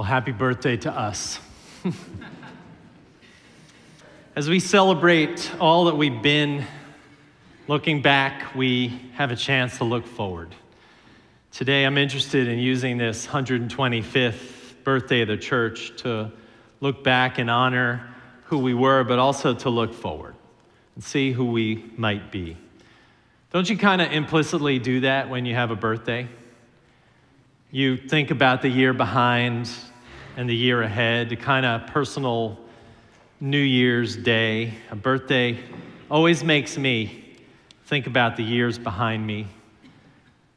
happy birthday to us. As we celebrate all that we've been, looking back, we have a chance to look forward. Today, I'm interested in using this 125th birthday of the church to look back and honor who we were, but also to look forward and see who we might be. Don't you kind of implicitly do that when you have a birthday? You think about the year behind and the year ahead, a kind of personal New Year's Day. A birthday always makes me think about the years behind me.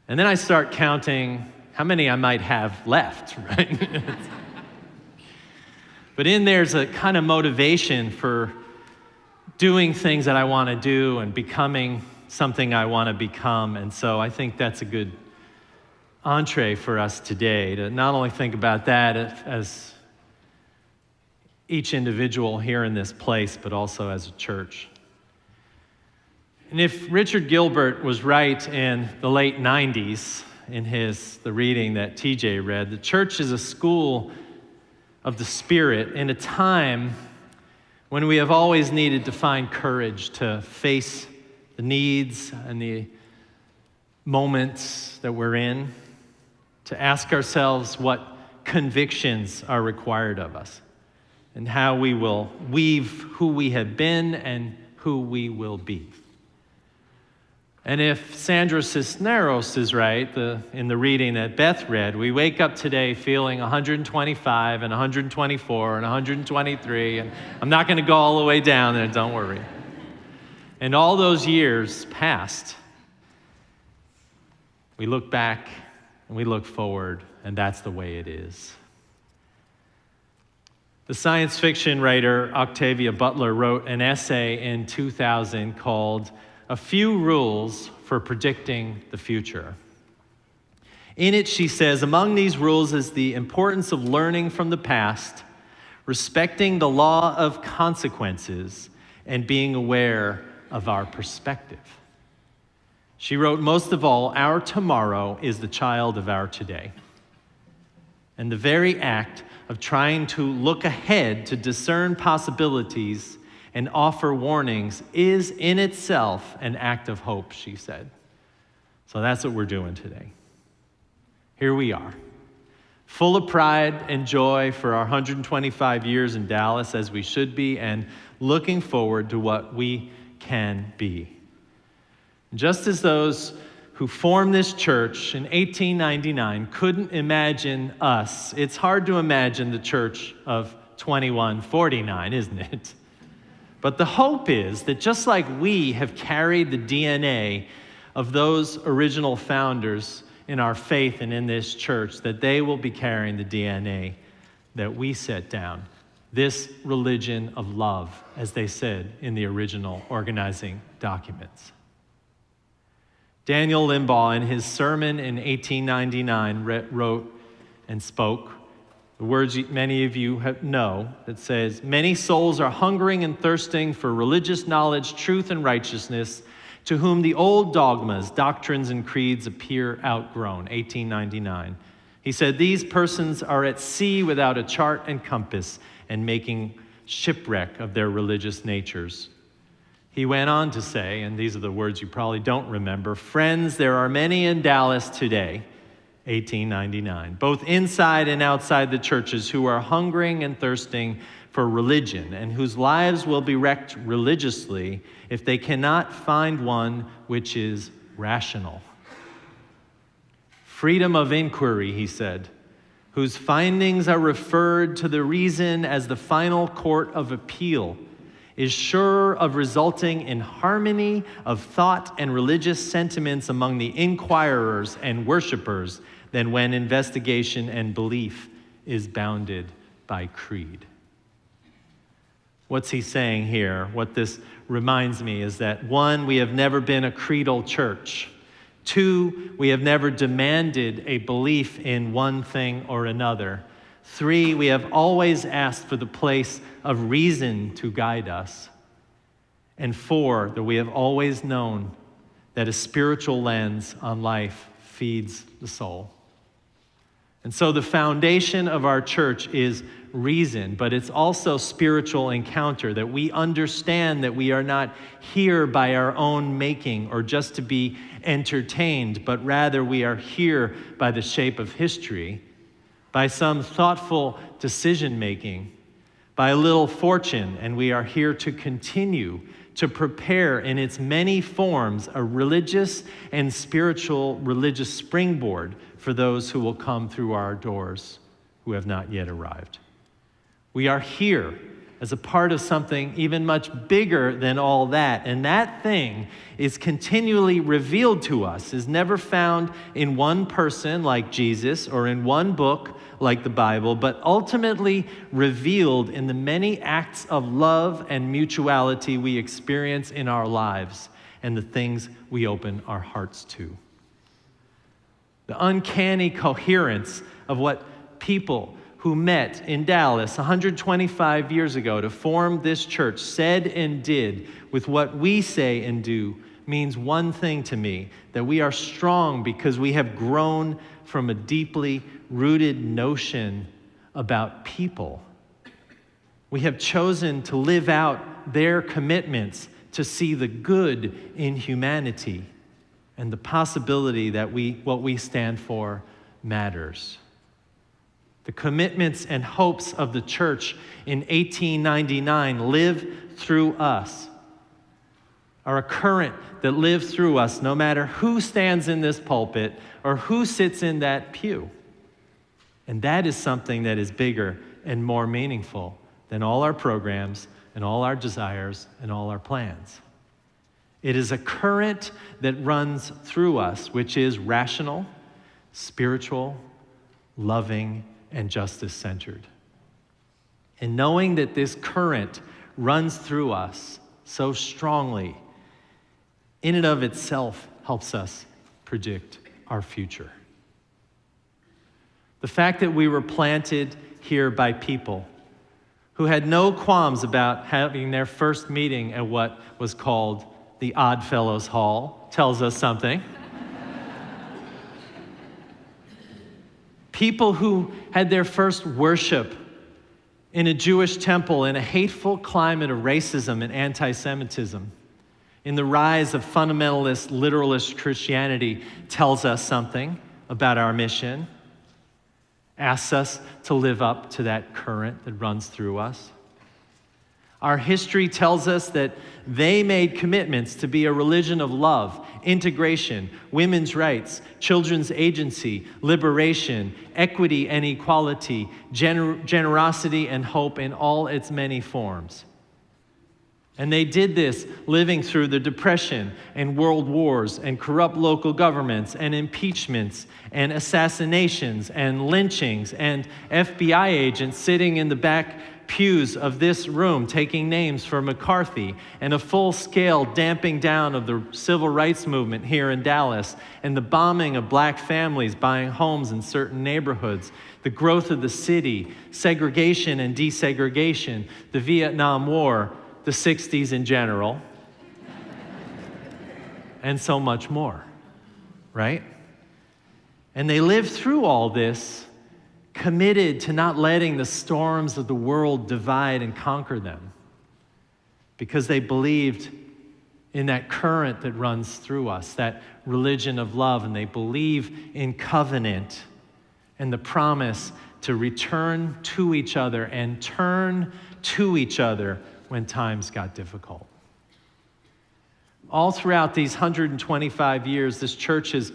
And then I start counting how many I might have left, right? But in there's a kind of motivation for doing things that I want to do and becoming something I want to become. And so I think that's a good entree for us today, to not only think about that as each individual here in this place, but also as a church. And if Richard Gilbert was right in the late 90s in the reading that TJ read, the church is a school of the Spirit in a time when we have always needed to find courage to face the needs and the moments that we're in, to ask ourselves what convictions are required of us and how we will weave who we have been and who we will be. And if Sandra Cisneros is right, in the reading that Beth read, we wake up today feeling 125 and 124 and 123, and I'm not going to go all the way down there, don't worry. And all those years passed. We look back and we look forward, and that's the way it is. The science fiction writer Octavia Butler wrote an essay in 2000 called "A Few Rules for Predicting the Future." In it, she says, among these rules is the importance of learning from the past, respecting the law of consequences, and being aware of our perspective. She wrote, most of all, our tomorrow is the child of our today. And the very act of trying to look ahead to discern possibilities and offer warnings is in itself an act of hope, she said. So that's what we're doing today. Here we are, full of pride and joy for our 125 years in Dallas, as we should be, and looking forward to what we can be. Just as those who formed this church in 1899 couldn't imagine us, it's hard to imagine the church of 2149, isn't it? But the hope is that just like we have carried the DNA of those original founders in our faith and in this church, that they will be carrying the DNA that we set down. This religion of love, as they said in the original organizing documents. Daniel Limbaugh, in his sermon in 1899, wrote and spoke the words many of you know, that says, many souls are hungering and thirsting for religious knowledge, truth, and righteousness, to whom the old dogmas, doctrines, and creeds appear outgrown, 1899. He said, these persons are at sea without a chart and compass and making shipwreck of their religious natures. He went on to say, and these are the words you probably don't remember, friends, there are many in Dallas today, 1899, both inside and outside the churches, who are hungering and thirsting for religion and whose lives will be wrecked religiously if they cannot find one which is rational. Freedom of inquiry, he said, whose findings are referred to the reason as the final court of appeal, is sure of resulting in harmony of thought and religious sentiments among the inquirers and worshipers than when investigation and belief is bounded by creed. What's he saying here? What this reminds me is that, one, we have never been a creedal church. Two, we have never demanded a belief in one thing or another. Three, we have always asked for the place of reason to guide us. And four, that we have always known that a spiritual lens on life feeds the soul. And so the foundation of our church is reason, but it's also spiritual encounter, that we understand that we are not here by our own making or just to be entertained, but rather we are here by the shape of history, by some thoughtful decision making, by a little fortune, and we are here to continue to prepare in its many forms a religious and spiritual religious springboard for those who will come through our doors who have not yet arrived. We are here as a part of something even much bigger than all that. And that thing is continually revealed to us, is never found in one person like Jesus or in one book like the Bible, but ultimately revealed in the many acts of love and mutuality we experience in our lives and the things we open our hearts to. The uncanny coherence of what people who met in Dallas 125 years ago to form this church said and did with what we say and do means one thing to me, that we are strong because we have grown from a deeply rooted notion about people. We have chosen to live out their commitments to see the good in humanity and the possibility that what we stand for matters. The commitments and hopes of the church in 1899 live through us, are a current that lives through us no matter who stands in this pulpit or who sits in that pew. And that is something that is bigger and more meaningful than all our programs and all our desires and all our plans. It is a current that runs through us, which is rational, spiritual, loving, and justice-centered. And knowing that this current runs through us so strongly, in and of itself helps us predict our future. The fact that we were planted here by people who had no qualms about having their first meeting at what was called the Odd Fellows Hall tells us something. People who had their first worship in a Jewish temple in a hateful climate of racism and anti-Semitism, in the rise of fundamentalist, literalist Christianity, tells us something about our mission, asks us to live up to that current that runs through us. Our history tells us that they made commitments to be a religion of love, integration, women's rights, children's agency, liberation, equity and equality, generosity and hope in all its many forms. And they did this living through the Depression and world wars and corrupt local governments and impeachments and assassinations and lynchings and FBI agents sitting in the back pews of this room taking names for McCarthy, and a full-scale damping down of the civil rights movement here in Dallas, and the bombing of black families buying homes in certain neighborhoods, the growth of the city, segregation and desegregation, the Vietnam War, the 60s in general, and so much more, right? And they lived through all this committed to not letting the storms of the world divide and conquer them, because they believed in that current that runs through us, that religion of love, and they believe in covenant and the promise to return to each other and turn to each other when times got difficult. All throughout these 125 years, this church has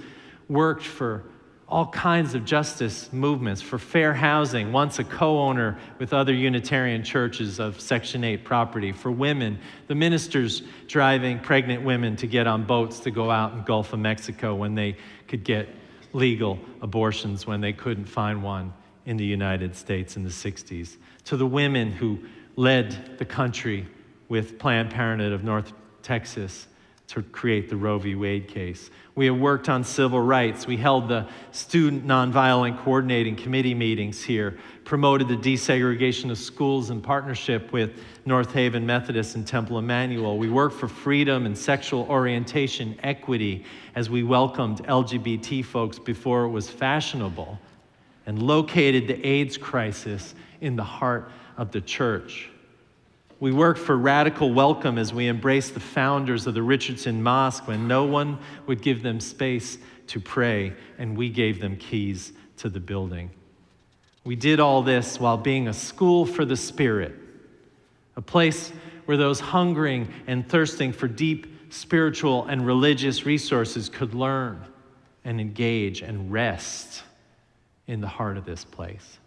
worked for all kinds of justice movements, for fair housing, once a co-owner with other Unitarian churches of Section 8 property, for women, the ministers driving pregnant women to get on boats to go out in Gulf of Mexico when they could get legal abortions when they couldn't find one in the United States in the 60s, to the women who led the country with Planned Parenthood of North Texas to create the Roe v. Wade case. We have worked on civil rights. We held the Student Nonviolent Coordinating Committee meetings here, promoted the desegregation of schools in partnership with North Haven Methodist and Temple Emmanuel. We worked for freedom and sexual orientation equity as we welcomed LGBT folks before it was fashionable. and located the AIDS crisis in the heart of the church. We worked for radical welcome as we embraced the founders of the Richardson Mosque when no one would give them space to pray, and we gave them keys to the building. We did all this while being a school for the Spirit, a place where those hungering and thirsting for deep spiritual and religious resources could learn and engage and rest in the heart of this place.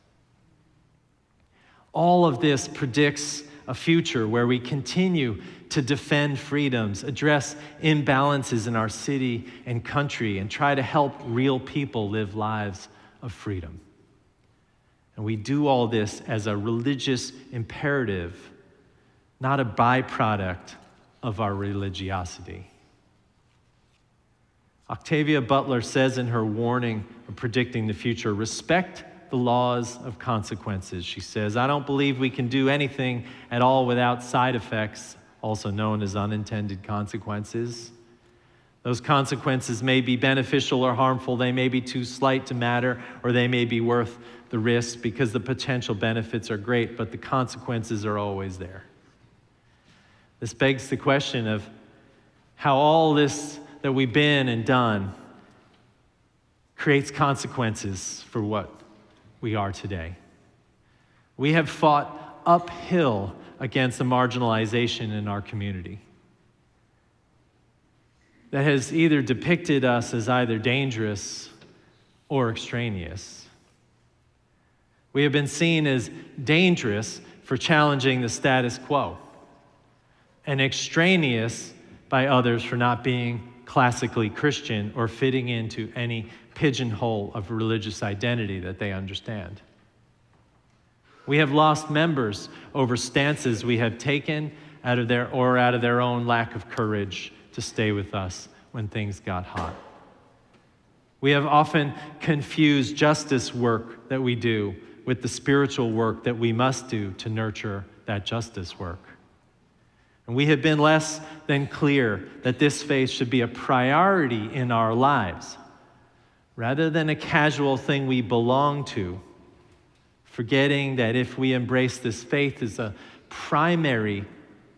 All of this predicts a future where we continue to defend freedoms, address imbalances in our city and country, and try to help real people live lives of freedom. And we do all this as a religious imperative, not a byproduct of our religiosity. Octavia Butler says in her warning of predicting the future, respect the laws of consequences. She says, I don't believe we can do anything at all without side effects, also known as unintended consequences. Those consequences may be beneficial or harmful. They may be too slight to matter, or they may be worth the risk because the potential benefits are great, but the consequences are always there. This begs the question of how all this that we've been and done creates consequences for what we are today. We have fought uphill against the marginalization in our community that has either depicted us as either dangerous or extraneous. We have been seen as dangerous for challenging the status quo, and extraneous by others for not being classically Christian or fitting into any pigeonhole of religious identity that they understand. We have lost members over stances we have taken out of their own lack of courage to stay with us when things got hot. We have often confused justice work that we do with the spiritual work that we must do to nurture that justice work. And we have been less than clear that this faith should be a priority in our lives, rather than a casual thing we belong to, forgetting that if we embrace this faith as a primary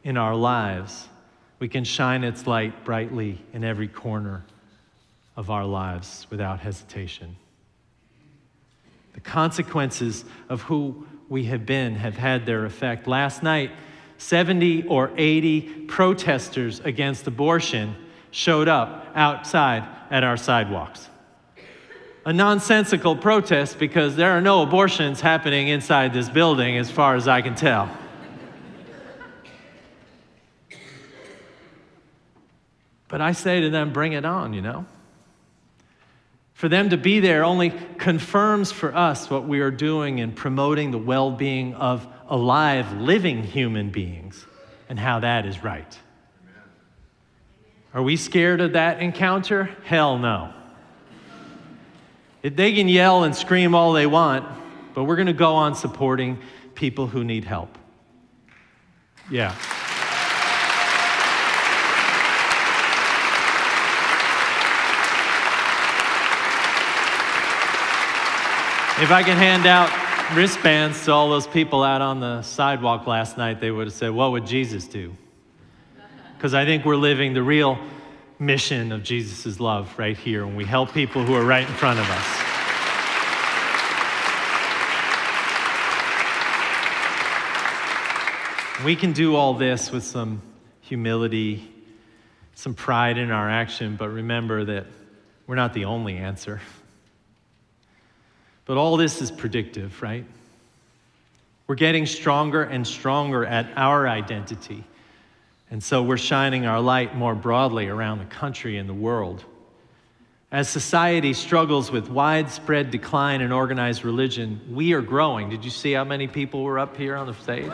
in our lives, we can shine its light brightly in every corner of our lives without hesitation. The consequences of who we have been have had their effect. Last night, 70 or 80 protesters against abortion showed up outside at our sidewalks. A nonsensical protest because there are no abortions happening inside this building as far as I can tell. But I say to them, bring it on, you know? For them to be there only confirms for us what we are doing in promoting the well-being of alive, living human beings and how that is right. Amen. Are we scared of that encounter? Hell no. They can yell and scream all they want, but we're going to go on supporting people who need help. Yeah. If I can hand out wristbands to all those people out on the sidewalk last night, they would have said, what would Jesus do? Because I think we're living the real mission of Jesus' love right here when we help people who are right in front of us. We can do all this with some humility, some pride in our action, but remember that we're not the only answer. But all this is predictive, right? We're getting stronger and stronger at our identity. And so we're shining our light more broadly around the country and the world. As society struggles with widespread decline in organized religion, we are growing. Did you see how many people were up here on the stage?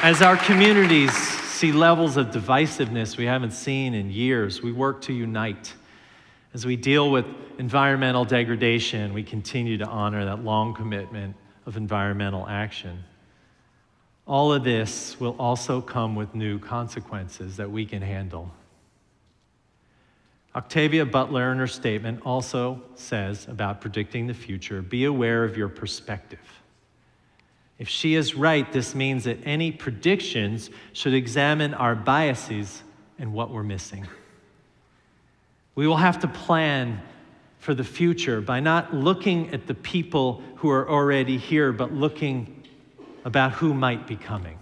As our communities see levels of divisiveness we haven't seen in years, we work to unite. As we deal with environmental degradation, we continue to honor that long commitment of environmental action. All of this will also come with new consequences that we can handle. Octavia Butler, in her statement, also says about predicting the future, be aware of your perspective. If she is right, this means that any predictions should examine our biases and what we're missing. We will have to plan for the future by not looking at the people who are already here, but looking about who might be coming.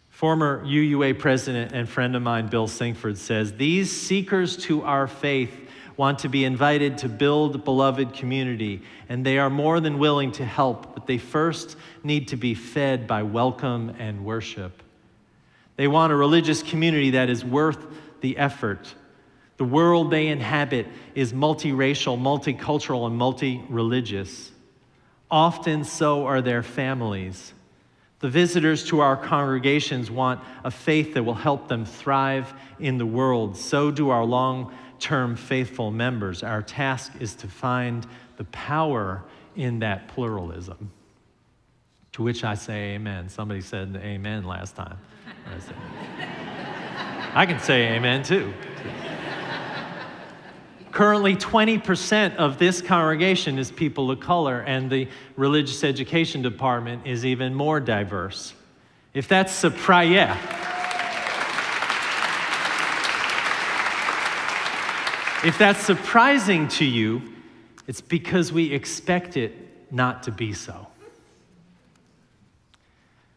Former UUA president and friend of mine, Bill Singford, says, these seekers to our faith want to be invited to build beloved community, and they are more than willing to help, but they first need to be fed by welcome and worship. They want a religious community that is worth the effort. The world they inhabit is multiracial, multicultural, and multi-religious. Often so are their families. The visitors to our congregations want a faith that will help them thrive in the world. So do our long-term faithful members. Our task is to find the power in that pluralism. To which I say amen. Somebody said amen last time. I can say amen too. Currently, 20% of this congregation is people of color, and the religious education department is even more diverse. If that's surprising, If that's surprising to you, it's because we expect it not to be so.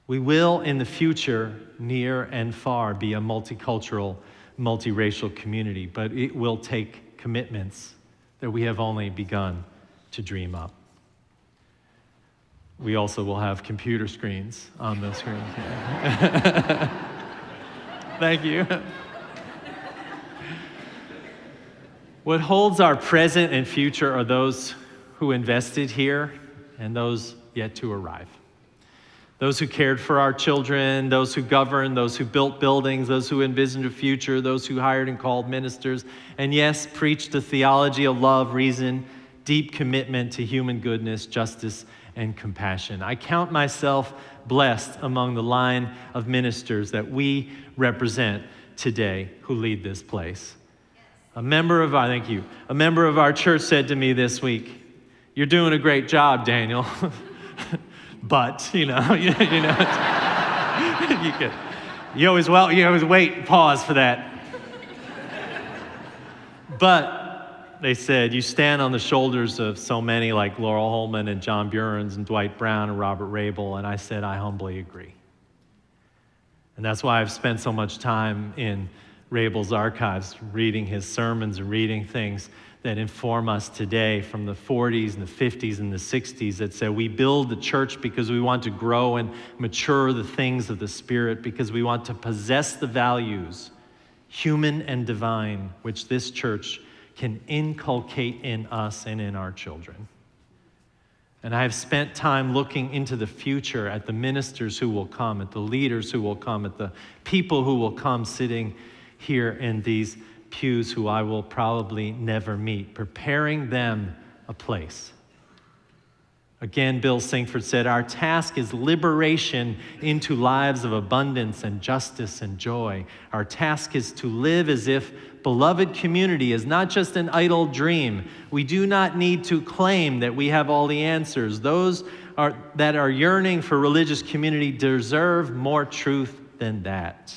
We will, in the future, near and far, be a multicultural, multiracial community, but it will take commitments that we have only begun to dream up. We also will have computer screens on the screen. Thank you. What holds our present and future are those who invested here and those yet to arrive. Those who cared for our children, those who governed, those who built buildings, those who envisioned a future, those who hired and called ministers, and yes, preached a theology of love, reason, deep commitment to human goodness, justice, and compassion. I count myself blessed among the line of ministers that we represent today who lead this place. A member of our church said to me this week, "You're doing a great job, Daniel." But, you always wait, pause for that. But, they said, you stand on the shoulders of so many like Laurel Holman and John Burns and Dwight Brown and Robert Rabel, and I said, I humbly agree. And that's why I've spent so much time in Rabel's archives, reading his sermons and reading things that inform us today from the 40s and the 50s and the 60s that say we build the church because we want to grow and mature the things of the Spirit, because we want to possess the values, human and divine, which this church can inculcate in us and in our children. And I have spent time looking into the future at the ministers who will come, at the leaders who will come, at the people who will come sitting here in these pews who I will probably never meet, preparing them a place. Again, Bill Singford said, our task is liberation into lives of abundance and justice and joy. Our task is to live as if beloved community is not just an idle dream. We do not need to claim that we have all the answers. Those that are yearning for religious community deserve more truth than that.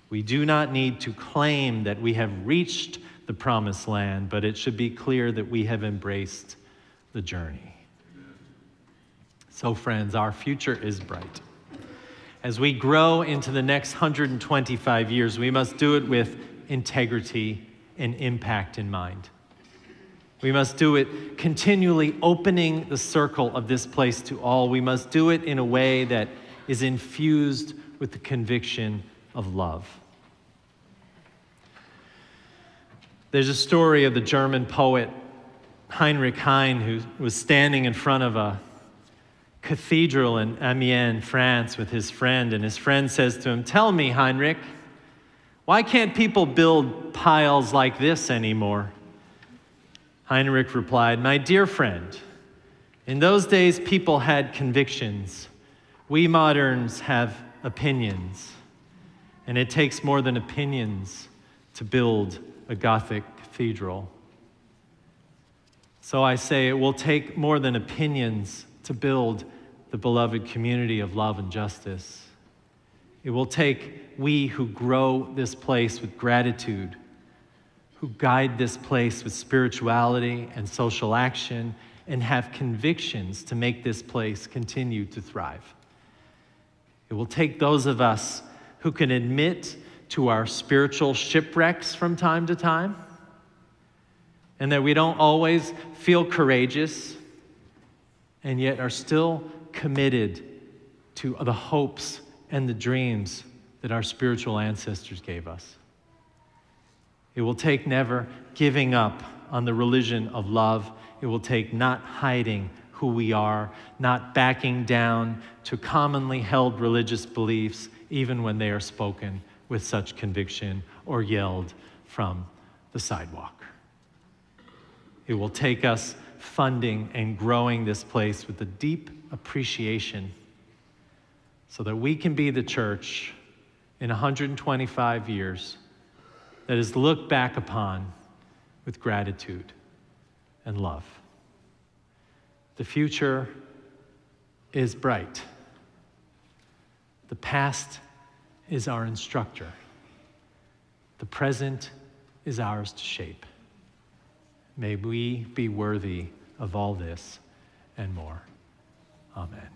We do not need to claim that we have reached the promised land, but it should be clear that we have embraced the journey. So, friends, our future is bright. As we grow into the next 125 years, we must do it with integrity and impact in mind. We must do it continually opening the circle of this place to all. We must do it in a way that is infused with the conviction of love. There's a story of the German poet Heinrich Heine, who was standing in front of a cathedral in Amiens, France, with his friend, and his friend says to him, "Tell me, Heinrich, why can't people build piles like this anymore?" Heinrich replied, "My dear friend, in those days people had convictions. We moderns have opinions, and it takes more than opinions to build a Gothic cathedral. So I say it will take more than opinions to build the beloved community of love and justice. It will take we who grow this place with gratitude, who guide this place with spirituality and social action, and have convictions to make this place continue to thrive. It will take those of us who can admit to our spiritual shipwrecks from time to time, and that we don't always feel courageous, and yet are still committed to the hopes and the dreams that our spiritual ancestors gave us. It will take never giving up on the religion of love. It will take not hiding who we are, not backing down to commonly held religious beliefs, even when they are spoken with such conviction or yelled from the sidewalk. It will take us funding and growing this place with a deep appreciation so that we can be the church in 125 years that is looked back upon with gratitude and love. The future is bright. The past is our instructor. The present is ours to shape. May we be worthy of all this and more. Amen.